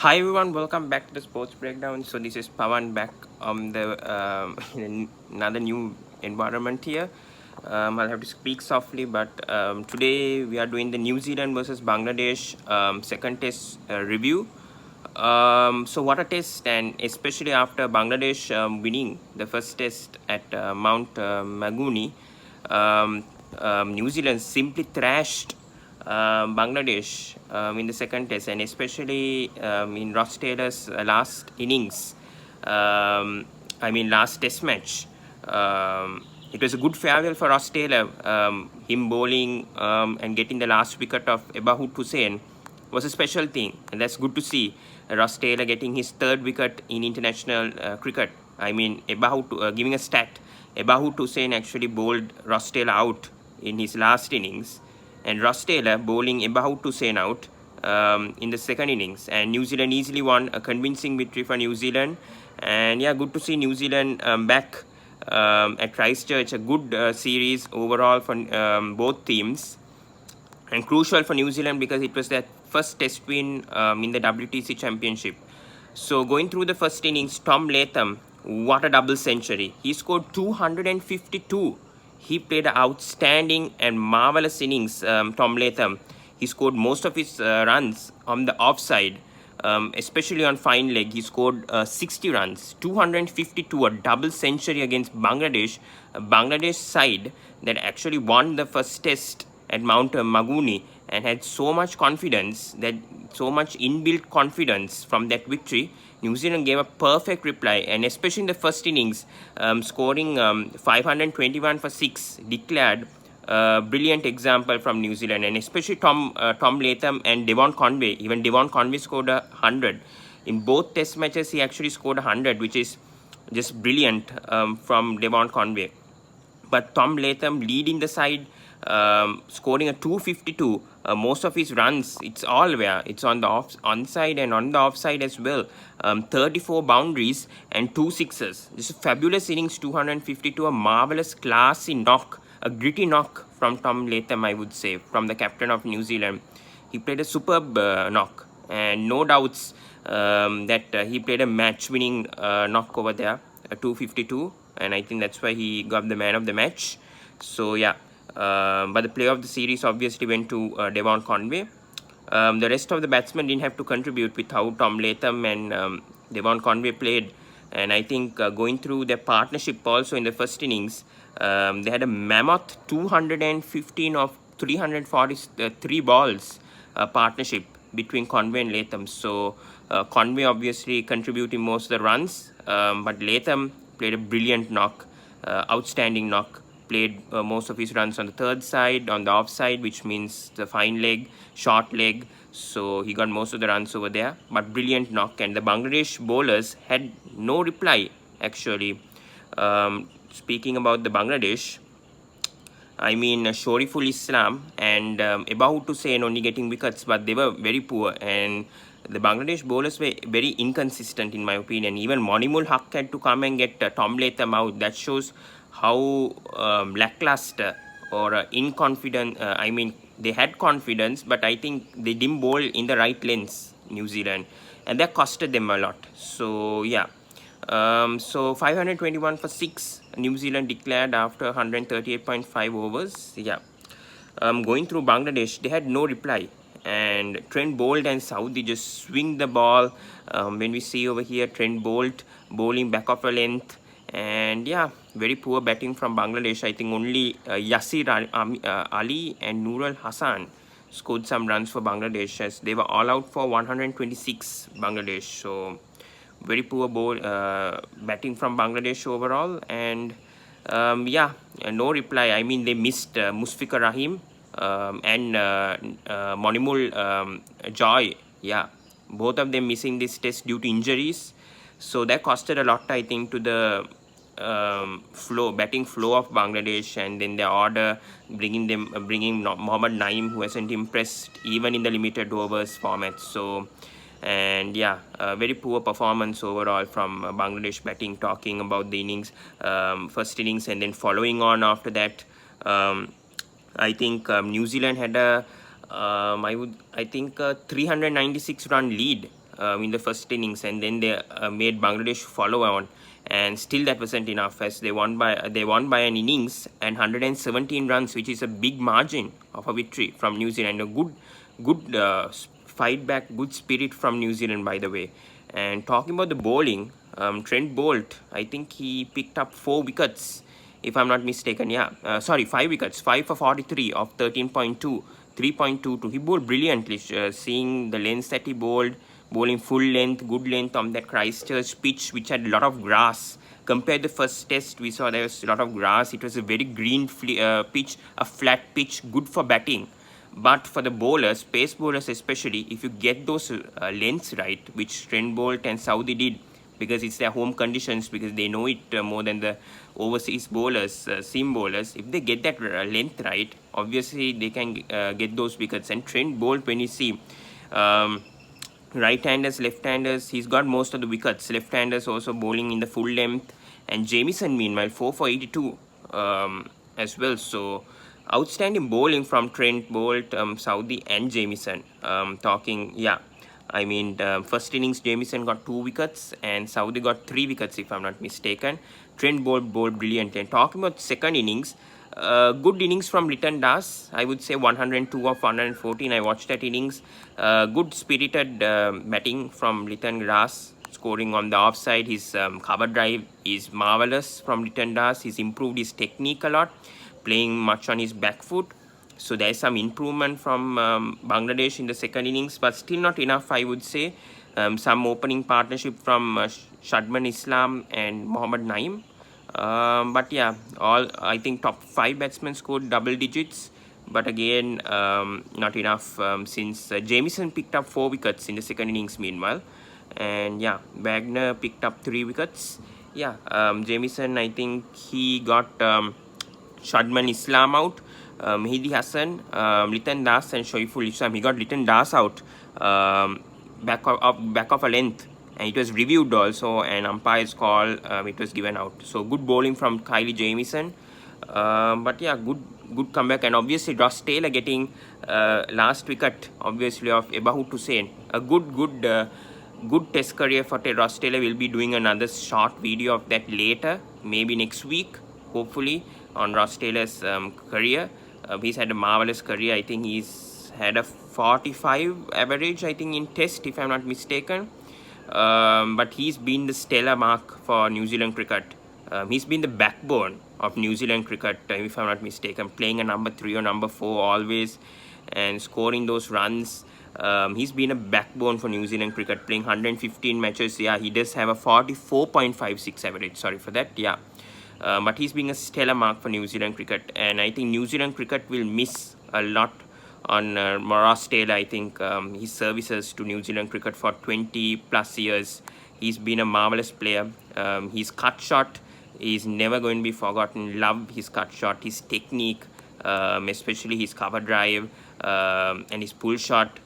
Hi everyone, welcome back to the Sports Breakdown. So this is Pawan back on the in another new environment here. I'll have to speak softly, but today we are doing the New Zealand versus Bangladesh second test review. So what a test, and especially after Bangladesh winning the first test at Mount Maguni, um, New Zealand simply thrashed Bangladesh in the second test, and especially in Ross Taylor's last innings. Last test match. It was a good farewell for Ross Taylor. Him bowling and getting the last wicket of Ebahut Hussain was a special thing, and that's good to see. Ross Taylor getting his third wicket in international cricket. Giving a stat, Ebahut Hussain actually bowled Ross Taylor out in his last innings, and Ross Taylor bowling Ebahut Hussain out in the second innings, and New Zealand easily won a convincing victory for New Zealand. And yeah, good to see New Zealand back at Christchurch. A good series overall for both teams, and crucial for New Zealand because it was their first test win in the WTC Championship. So going through the first innings, Tom Latham, what a double century. He scored 252. He played an outstanding and marvelous innings, Tom Latham. He scored most of his runs on the offside, especially on fine leg. He scored 60 runs, 252, a double century against Bangladesh, a Bangladesh side that actually won the first test at Mount Maguni and had so much confidence, that so much inbuilt confidence from that victory. New Zealand gave a perfect reply, and especially in the first innings, scoring 521 for 6, declared brilliant example from New Zealand, and especially Tom Latham and Devon Conway. Even Devon Conway scored 100 in both Test matches. He actually scored 100, which is just brilliant from Devon Conway. But Tom Latham leading the side, scoring a 252. Most of his runs, it's all where it's on the onside and on the offside as well. 34 boundaries and 2 sixes. This is fabulous innings, 252. A marvelous, classy knock, a gritty knock from Tom Latham, I would say, from the captain of New Zealand. He played a superb knock, and no doubts that he played a match-winning knock over there, a 252, and I think that's why he got the man of the match. So yeah, but the player of the series obviously went to Devon Conway. The rest of the batsmen didn't have to contribute with how Tom Latham and Devon Conway played. And I think going through their partnership also in the first innings, they had a mammoth 215 of 343 balls partnership between Conway and Latham. So Conway obviously contributing most of the runs, but Latham played a brilliant knock, outstanding knock. Played most of his runs on the third side, on the offside, which means the fine leg, short leg. So he got most of the runs over there, but brilliant knock. And the Bangladesh bowlers had no reply, actually. Speaking about the Bangladesh, Shoriful Islam and Ebahut Hussain only getting wickets, but they were very poor. And the Bangladesh bowlers were very inconsistent, in my opinion. Even Monimul Haq had to come and get Tom Latham out. That shows how lackluster or inconfident. They had confidence, but I think they didn't bowl in the right lengths, New Zealand, and that costed them a lot. So yeah. So 521 for 6, New Zealand declared after 138.5 overs. Yeah. Going through Bangladesh, they had no reply. And Trent Bolt and Saudi just swing the ball. When we see over here, Trent Bolt bowling back of a length. And yeah, very poor batting from Bangladesh. I think only Yasir Ali and Nurul Hassan scored some runs for Bangladesh, as they were all out for 126 Bangladesh. So very poor batting from Bangladesh overall. And no reply. They missed Musfiqur Rahim and Monimul Joy. Yeah, both of them missing this test due to injuries. So that costed a lot, I think, to the batting flow of Bangladesh. And then the order bringing Mohammad Naeem, who hasn't impressed even in the limited overs format. So, and yeah, very poor performance overall from Bangladesh batting. Talking about the innings, first innings, and then following on after that, I think New Zealand had a 396 run lead in the first innings, and then they made Bangladesh follow on, and still that wasn't enough, as they won by an innings and 117 runs, which is a big margin of a victory from New Zealand. A good fight back, good spirit from New Zealand, by the way. And talking about the bowling, Trent Bolt, I think he picked up 4 wickets, if I'm not mistaken. Yeah, sorry, 5 wickets, 5 for 43 of 13.2, 3.22. He bowled brilliantly, seeing the length that he bowled, bowling full length, good length on that Christchurch pitch, which had a lot of grass. Compared to the first test, we saw there was a lot of grass. It was a very green pitch, a flat pitch, good for batting. But for the bowlers, pace bowlers especially, if you get those lengths right, which Trent Bolt and Saudi did, because it's their home conditions, because they know it more than the overseas bowlers, seam bowlers. If they get that length right, obviously they can get those wickets. And Trent Bolt, when you see right-handers, left-handers, he's got most of the wickets. Left-handers also bowling in the full length. And Jamieson, meanwhile, 4 for 82 as well. So outstanding bowling from Trent Bolt, Saudi and Jamieson. First innings Jamieson got 2 wickets and Saudi got 3 wickets, if I'm not mistaken. Trent Bolt bowled brilliantly. And talking about second innings, good innings from Liton Das. I would say 102 of 114. I watched that innings. Good spirited batting from Liton Das, scoring on the offside. His cover drive is marvelous from Liton Das. He's improved his technique a lot, playing much on his back foot. So there's some improvement from Bangladesh in the second innings, but still not enough, I would say. Some opening partnership from Shadman Islam and Mohammad Naeem. But yeah, I think top 5 batsmen scored double digits. But again, not enough, since Jamieson picked up 4 wickets in the second innings meanwhile. And yeah, Wagner picked up 3 wickets. Yeah, Jamieson, I think he got Shadman Islam out, Mehdi Hassan, Liton Das and Shoiful Islam. He got Liton Das out back of a length, and it was reviewed also, and umpire's call, it was given out. So good bowling from Kylie Jamieson. But yeah, good comeback. And obviously Ross Taylor getting last wicket, obviously, of Ebahoot Hussain. A good test career for Ross Taylor. Will be doing another short video of that later, maybe next week, hopefully, on Ross Taylor's career. He's had a marvelous career. I think he's had a 45 average, I think, in test, if I'm not mistaken. But he's been the stellar mark for New Zealand cricket. He's been the backbone of New Zealand cricket, if I'm not mistaken, playing a number 3 or number 4 always and scoring those runs. He's been a backbone for New Zealand cricket, playing 115 matches. Yeah, he does have a 44.56 average. Sorry for that. Yeah. But he's being a stellar mark for New Zealand cricket. And I think New Zealand cricket will miss a lot on Ross Taylor. I think his services to New Zealand cricket for 20 plus years. He's been a marvelous player. His cut shot is never going to be forgotten. Love his cut shot, his technique, especially his cover drive and his pull shot.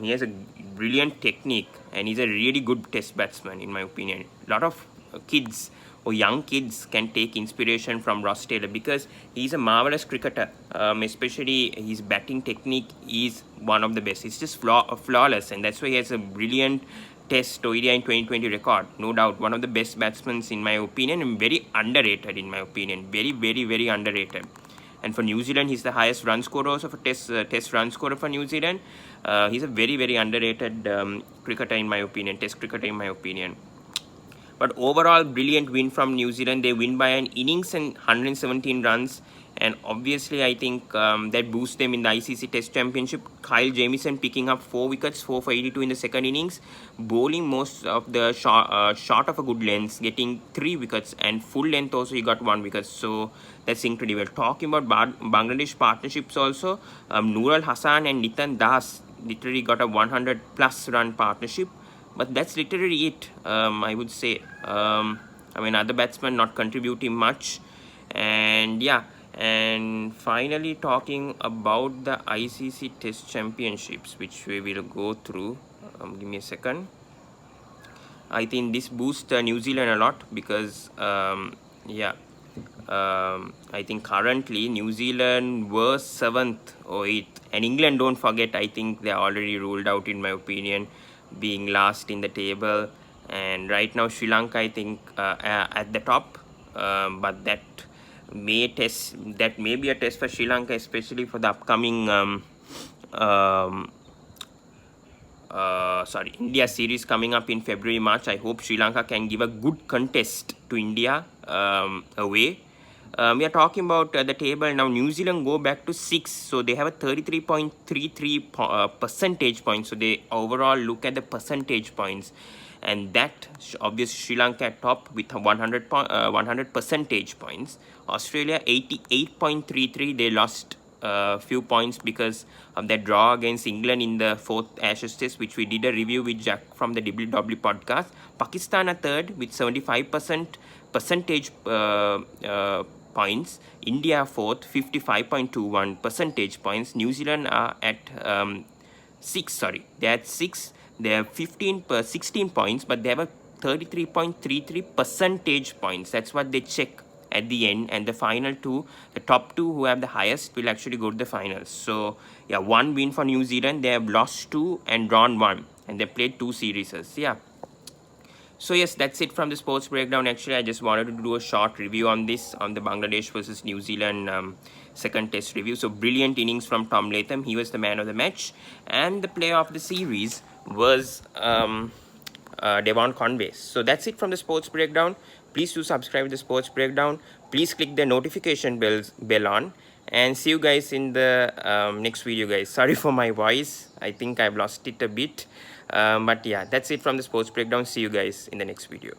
He has a brilliant technique, and he's a really good test batsman, in my opinion. A lot of kids or young kids can take inspiration from Ross Taylor, because he's a marvelous cricketer. Especially his batting technique is one of the best. It's just flawless, and that's why he has a brilliant test ODI in 2020 record. No doubt, one of the best batsmen, in my opinion, and very underrated, in my opinion. Very, very, very underrated. And for New Zealand, he's the highest run scorer also for test run scorer for New Zealand. He's a very, very underrated cricketer, in my opinion, test cricketer, in my opinion. But overall, brilliant win from New Zealand. They win by an innings and 117 runs. And obviously, I think that boosts them in the ICC Test Championship. Kyle Jamieson picking up 4 wickets, 4 for 82 in the second innings. Bowling most of the short of a good length, getting 3 wickets. And full length also, he got 1 wicket. So that's incredible. Talking about Bangladesh partnerships also, Nur Al Hassan and Liton Das literally got a 100 plus run partnership. But that's literally it, I would say. Other batsmen not contributing much. And yeah, and finally talking about the ICC Test Championships, which we will go through. Give me a second. I think this boosts New Zealand a lot, because I think currently New Zealand were 7th or 8th, and England, don't forget, I think they are already ruled out, in my opinion. being last in the table. And right now Sri Lanka, I think, at the top, but that may be a test for Sri Lanka, especially for the upcoming India series coming up in February, March. I hope Sri Lanka can give a good contest to India away. We are talking about the table now. New Zealand go back to 6, so they have a 33.33 percentage points. So they overall look at the percentage points, and that obviously Sri Lanka at top with 100 percentage points. Australia 88.33. They lost few points because of that draw against England in the 4th Ashes Test, which we did a review with Jack from the WW podcast. Pakistan a third with 75% percentage points. India fourth, 55.21 percentage points. New Zealand are at 6. Sorry, they're at 6. They have 16 points, but they have a 33.33 percentage points. That's what they check at the end, and the final two, the top two who have the highest, will actually go to the finals. So yeah, 1 win for New Zealand. They have lost 2 and drawn 1, and they played 2 series. Yeah. So yes, that's it from the sports breakdown. Actually, I just wanted to do a short review on this, on the Bangladesh versus New Zealand second test review. So brilliant innings from Tom Latham. He was the man of the match, and the player of the series was Devon Conway. So that's it from the sports breakdown. Please do subscribe to the sports breakdown. Please click the notification bell on, and see you guys in the next video, guys. Sorry for my voice. I think I've lost it a bit. But yeah, that's it from the sports breakdown. See you guys in the next video.